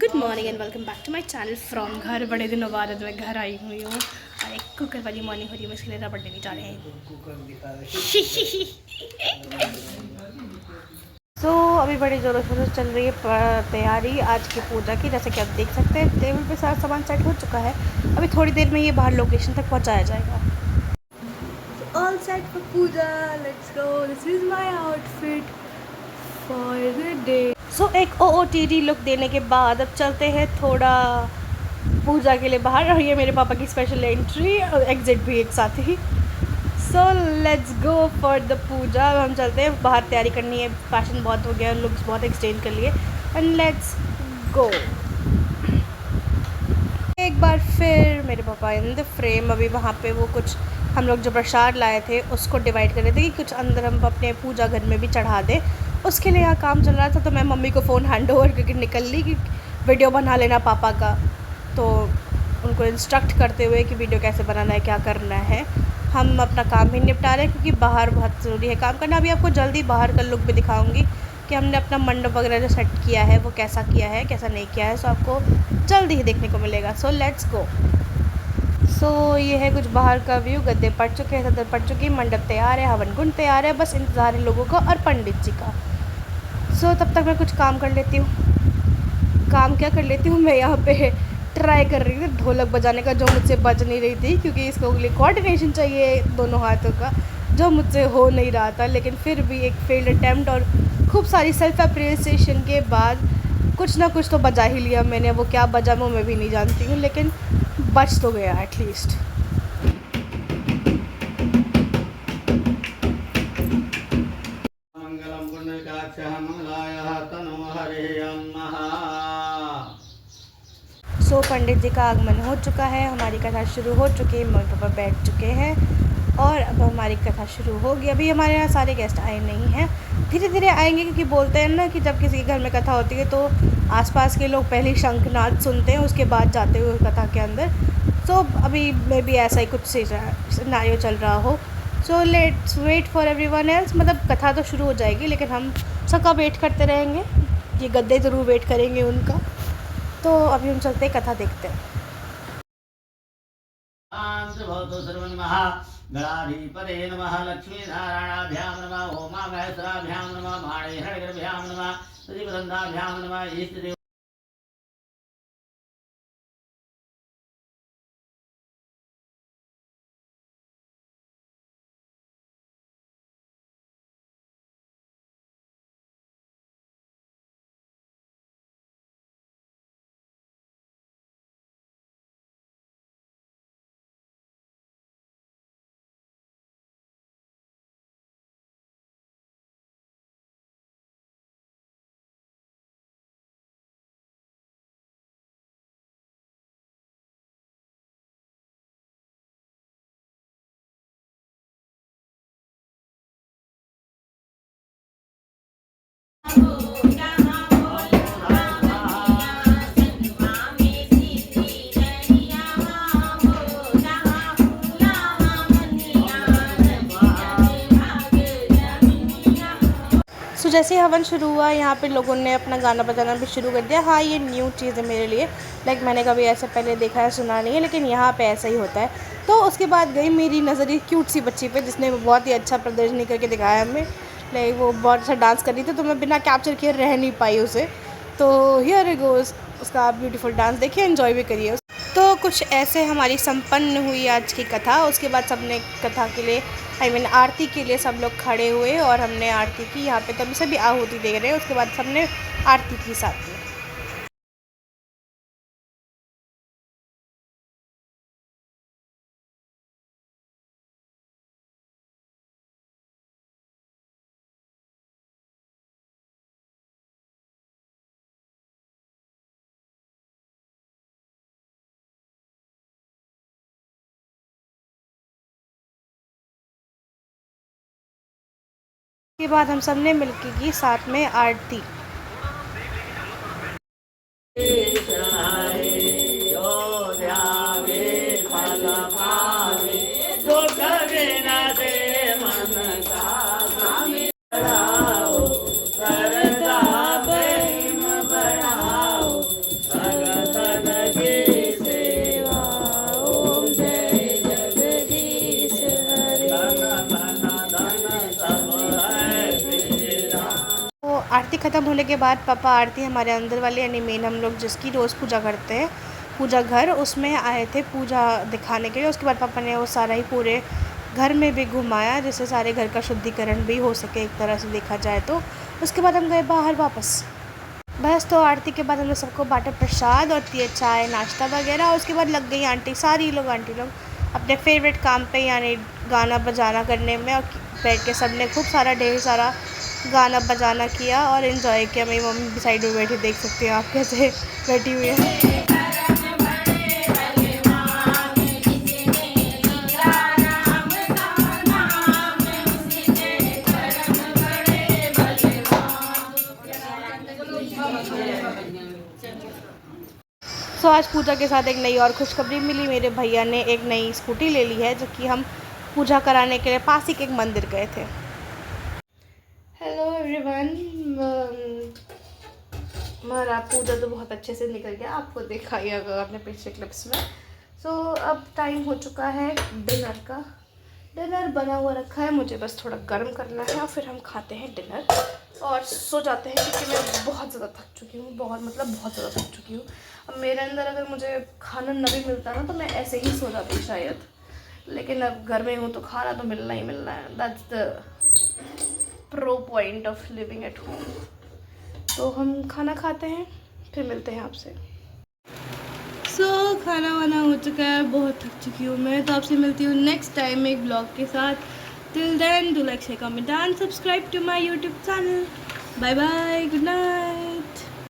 Good morning and welcome back to my channel from घर। बड़े दिनों बाद मैं घर आई हुई हूँ और एक कुकर वाली मॉर्निंग हो रही है। मैं इसके लिए रबड़ देने जा रहे हैं। तो अभी बड़ी ज़ोरों शोरों से चल रही है तैयारी आज की पूजा की। जैसे कि आप देख सकते हैं टेबल पे सारा सामान सेट हो चुका है। अभी थोड़ी देर में ये बाहर लोकेशन तक पहुँचाया जाएगा। All set for puja, let's go. This is my outfit for the day. So एक OOTD लुक देने के बाद अब चलते हैं थोड़ा पूजा के लिए बाहर। और ये मेरे पापा की स्पेशल एंट्री और एग्जिट भी एक साथ ही। So let's go for the puja. अब हम चलते हैं बाहर, तैयारी करनी है। फैशन बहुत हो गया, लुक्स बहुत एक्सचेंज कर लिए एंड लेट्स गो। एक बार फिर मेरे पापा इन द फ्रेम। अभी वहाँ पे वो कुछ हम लोग जो प्रसाद लाए थे उसको डिवाइड कर रहे थे कि कुछ अंदर हम अपने पूजा घर में भी चढ़ा दें। उसके लिए यहाँ काम चल रहा था। तो मैं मम्मी को फ़ोन हैंड ओवर करके निकल ली कि वीडियो बना लेना पापा का। तो उनको इंस्ट्रक्ट करते हुए कि वीडियो कैसे बनाना है, क्या करना है। हम अपना काम भी निपटा रहे हैं क्योंकि बाहर बहुत ज़रूरी है काम करना। अभी आपको जल्दी बाहर का लुक भी दिखाऊंगी कि हमने अपना मंडप वगैरह जो सेट किया है वो कैसा किया है, कैसा नहीं किया है। सो आपको जल्दी ही देखने को मिलेगा। सो लेट्स गो। सो ये है कुछ बाहर का व्यू। गद्दे पड़ चुके हैं, सदर पड़ चुकी है, मंडप तैयार है, हवन कुंड तैयार है। बस इंतज़ार है लोगों का और पंडित जी का। सो तब तक मैं कुछ काम कर लेती हूँ। काम क्या कर लेती हूँ, मैं यहाँ पे ट्राई कर रही थी ढोलक बजाने का, जो मुझसे बज नहीं रही थी क्योंकि इसको लिए कोऑर्डिनेशन चाहिए दोनों हाथों का, जो मुझसे हो नहीं रहा था। लेकिन फिर भी एक फेल्ड अटैम्प्ट और खूब सारी सेल्फ अप्रिसिएशन के बाद कुछ ना कुछ तो बजा ही लिया मैंने। वो क्या बजा वो मैं भी नहीं जानती हूँ, लेकिन बच तो गया एटलीस्ट। सो पंडित जी का आगमन हो चुका है, हमारी कथा शुरू हो चुकी है, मम्मी पापा बैठ चुके हैं और अब हमारी कथा शुरू होगी। अभी हमारे यहाँ सारे गेस्ट आए नहीं हैं, धीरे धीरे आएंगे क्योंकि बोलते हैं ना कि जब किसी के घर में कथा होती है तो आसपास के लोग पहले शंखनाद सुनते हैं, उसके बाद जाते हुए कथा के अंदर। सो अभी मे भी ऐसा ही कुछ सिनेरियो चल रहा हो। So let's wait for everyone else. मतलब कथा तो शुरू हो जाएगी लेकिन हम सबका वेट करते रहेंगे। ये गद्दे ज़रूर वेट करेंगे उनका। तो अभी हम चलते हैं, कथा देखते हैं। गणाधिपते नमः लक्ष्मीनारायणाभ्यां नमः उमामहेश्वराभ्यां नमः माणिहरभ्यां नमः सजीवदन्ताभ्यां नमः इष्टदेव। सो जैसे ही हवन शुरू हुआ यहाँ पे लोगों ने अपना गाना बजाना भी शुरू कर दिया। हाँ, ये न्यू चीज़ है मेरे लिए। लाइक मैंने कभी ऐसे पहले देखा है, सुना नहीं है, लेकिन यहाँ पे ऐसा ही होता है। तो उसके बाद गई मेरी नज़र एक क्यूट सी बच्ची पे जिसने बहुत ही अच्छा प्रदर्शनी करके दिखाया हमें। लाइक वो बहुत अच्छा डांस कर रही थी तो मैं बिना कैप्चर किए रह नहीं पाई उसे। तो हियर इट गोज़, उसका ब्यूटीफुल डांस देखिए, एंजॉय भी करिए। तो कुछ ऐसे हमारी संपन्न हुई आज की कथा। उसके बाद सबने कथा के लिए आरती के लिए सब लोग खड़े हुए और हमने आरती की। यहाँ पे तभी सभी आहुति दे रहे हैं। उसके बाद सबने आरती की साथ में। उसके बाद हम सब ने मिलकर की साथ में आरती। ख़त्म होने के बाद पापा आरती हमारे अंदर वाले यानी मेन हम लोग जिसकी रोज़ पूजा करते हैं पूजा घर, उसमें आए थे पूजा दिखाने के लिए। उसके बाद पापा ने वो सारा ही पूरे घर में भी घुमाया जिससे सारे घर का शुद्धिकरण भी हो सके एक तरह से देखा जाए तो। उसके बाद हम गए बाहर वापस। बस तो आरती के बाद हमने सबको बांटा प्रसाद और दिए चाय नाश्ता वगैरह। और उसके बाद लग गई आंटी सारी लोग आंटी लोग अपने फेवरेट काम पे यानी गाना बजाना करने में। और बैठ के सब ने खूब सारा ढेर सारा गाना बजाना किया और इन्जॉय किया। मेरी मम्मी भी साइड में बैठी, देख सकते हैं आप कैसे बैठी हुई है। तो आज पूजा के साथ एक नई और खुशखबरी मिली। मेरे भैया ने एक नई स्कूटी ले ली है जो कि हम पूजा कराने के लिए पास ही के एक मंदिर गए थे। हेलो एवरीवन, हमारा पूजा तो बहुत अच्छे से निकल गया, आपको देखा ही होगा अपने पिछले क्लिप्स में। सो अब टाइम हो चुका है डिनर का। डिनर बना हुआ रखा है, मुझे बस थोड़ा गर्म करना है और फिर हम खाते हैं डिनर और सो जाते हैं क्योंकि मैं बहुत ज़्यादा थक चुकी हूँ। बहुत ज़्यादा थक चुकी हूँ। अब मेरे अंदर अगर मुझे खाना न भी मिलता ना तो मैं ऐसे ही सो जाती शायद, लेकिन अब घर में हूँ तो खाना तो मिलना ही मिलना है। That's the pro point of living at home. तो हम खाना खाते हैं फिर मिलते हैं आपसे। खाना वाना हो चुका है, बहुत थक चुकी हूँ मैं। तो आपसे मिलती हूँ नेक्स्ट टाइम एक ब्लॉग के साथ। Till then do like, share, comment and subscribe to my YouTube channel. Bye bye, good night.